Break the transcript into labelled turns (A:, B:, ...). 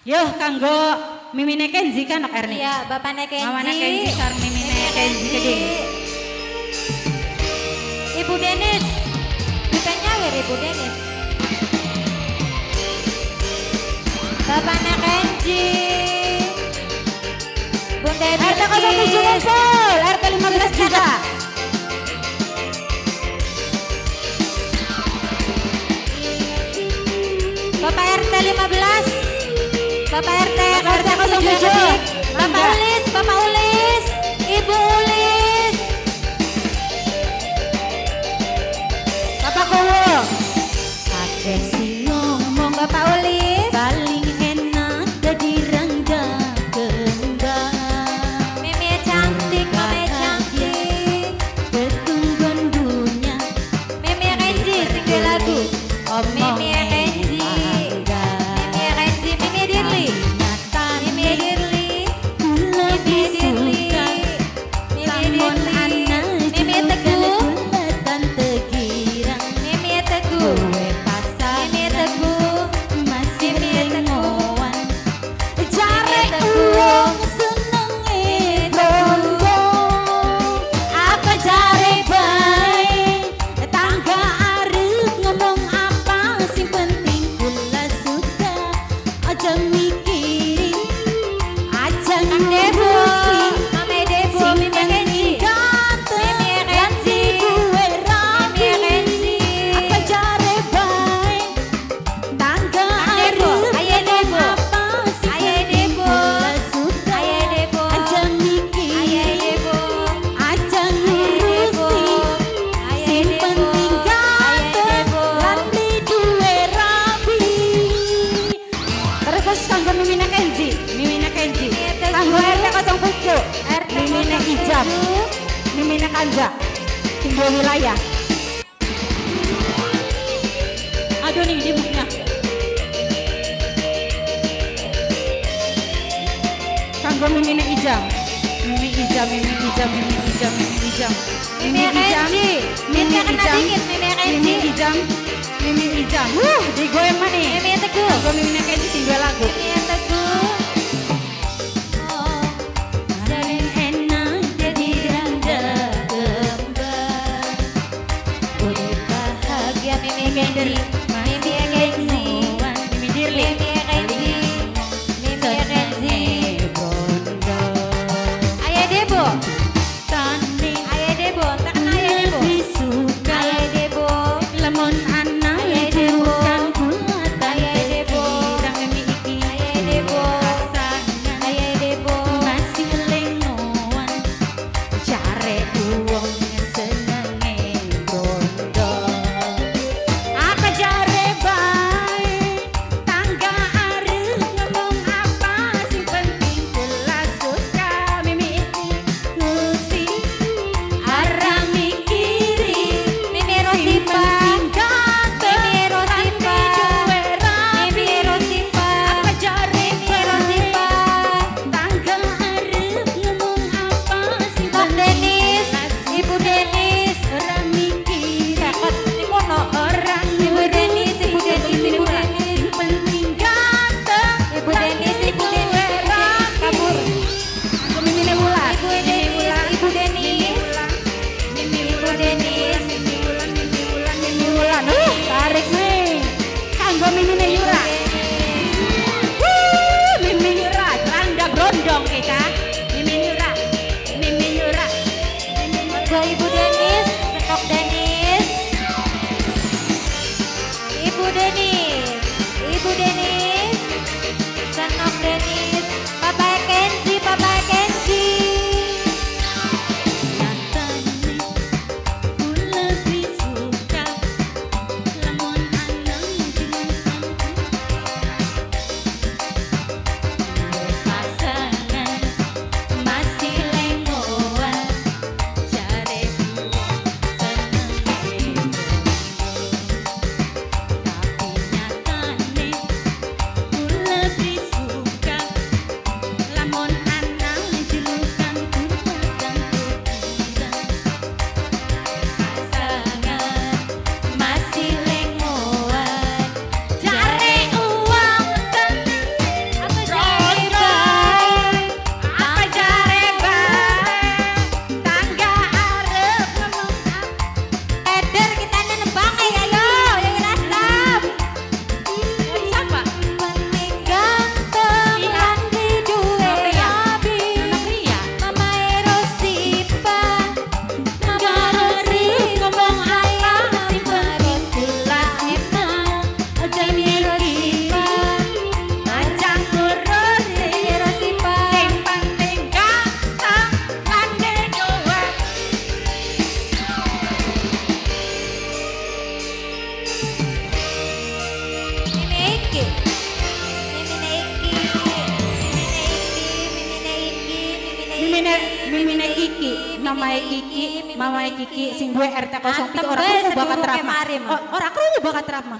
A: Yo kanggo Mimine Kenzi kan nok Erni.
B: Iya, bapaknya Kenzi.
A: Mamanya Kenzi sareng Mimine Kenzi Keding.
B: Ibu Denis. Kita nyawer Ibu Denis. Bapaknya Kenzi. Bunda
A: RT 07 ngumpul, RT 15 juga.
B: Bapak RT 15. Bapak RT 07. Bapak Ulis, Bapak Ulis. Ibu Ulis.
A: Bapak Kowo.
B: Akeh sing ngomong Bapak Ulis.
A: Paling enak jadi rangga kembang.
B: Meme cantik, meme cantik.
A: Ketungguan dunia.
B: Meme Kenzi sing dua lagu. Meme Kenzi. Meme Kenzi, Meme Dirli. Meme Dirli. Meme Dirli. Meme Dirli. Meme Teguh. Meme Teguh. Meme Teguh.
A: Masih
B: Meme Teguh.
A: Cari uang senenge bondo. Apa cari baik tangga arep ngomong apa sing penting kula suka aja mikirin aja
B: Debo,
A: ngurusin
B: Mame Debo,
A: sing
B: Meme Kenzi.
A: penting ganteng
B: Meme
A: lan
B: Kenzi.
A: duwe rapi
B: Meme Kenzi.
A: apa cari baik tangga
B: Debo,
A: arep
B: Ayah Debo.
A: apa sing
B: Ayah
A: penting
B: Debo.
A: kula suka
B: Ayah Debo.
A: aja
B: Ayah
A: mikirin
B: Debo.
A: aja
B: Ayah
A: ngurusin
B: Ayah
A: sing
B: Debo.
A: penting ganteng
B: Ayah Debo.
A: lan duwe rapi. Terus kanggo Mimine Kenzi, Mimine Kenzi. Kanggo RT 07,
B: RT
A: Mimine Ijam, Mimine Kanja, Timbul Wilayah. Aduh nih dimuknya. Kanggo Mimine Ijam, Mimi Ijam, Mimi Ijam, Mimi Ijam, Mimi Ijam,
B: Mimi Kenzi. Minta kena dikit, Mimi Kenzi.
A: Mimi Ijam, Mimi Ijam. Digoyang mana nih?
B: Mimi Teguh.
A: Kanggo Mimine Kenzi sing dua lagu.
B: Mimi Teguh. Oh,
A: Paling enak jadi randa kembang. Urip
B: bahagia Mimi Kenzi. Mimi Kenzi.
A: Mimi Dirli.
B: Mimi Kenzi. Mimi Kenzi.
A: Bondo.
B: Ayah Debo.
A: Tani
B: Ayah Debo. Tak kena Ayah Debo.
A: lebih suka
B: Ayah Debo.
A: lemon anak
B: Ayah Debo.
A: bukan bulatan
B: Ayah Debo.
A: terkirang Mimi iki
B: Ayah Debo.
A: pasangan
B: Ayah Debo.
A: masih lengoan cari uang senenge bondo apa cari baik tangga arep ngomong apa sing penting kula suka Mimi iki ngusi arang mikiri
B: Mimi Rosipa. Mimi Rosipa. Mimi Rosipa.
A: apa cari
B: Mimi Rosipa.
A: tangga arep ngomong apa sing
B: Tok Denis. Ibu Denis.
A: orang mikir
B: Cakot di kono.
A: orang
B: Ibu Denis, Ibu Denis, Ibu Denis.
A: yang penting ganteng
B: Ibu Denis, Ibu Denis, Ibu Denis kabur.
A: aku Mimine Wulan
B: Ibu Denis, Ibu Denis.
A: Mimi
B: Ibu Denis.
A: Mimi Wulan Mimi Wulan Mimi Wulan tarik nih kanggo Mimine Yura Mimi Yura rangga brondong kita Mimi Yura Mimi Yura
B: Ke Ibu Denis, Stok Denis. Ibu Denis, Ibu Denis. Senok Denis. Papa Kenzi, Papa Kenzi.
A: Nyatane ku lebih suka lemon anang dengan pasangan masih lengoan cari seneng tapi nyatane ku lebih suka Mimine Kiki, mamae Kiki, mamae Kiki sing duwe RT 03 ora krungu bakat
B: Anteng bae
A: Rama.
B: sedurunge mari, Ma.
A: Ora krungu bakat Rama.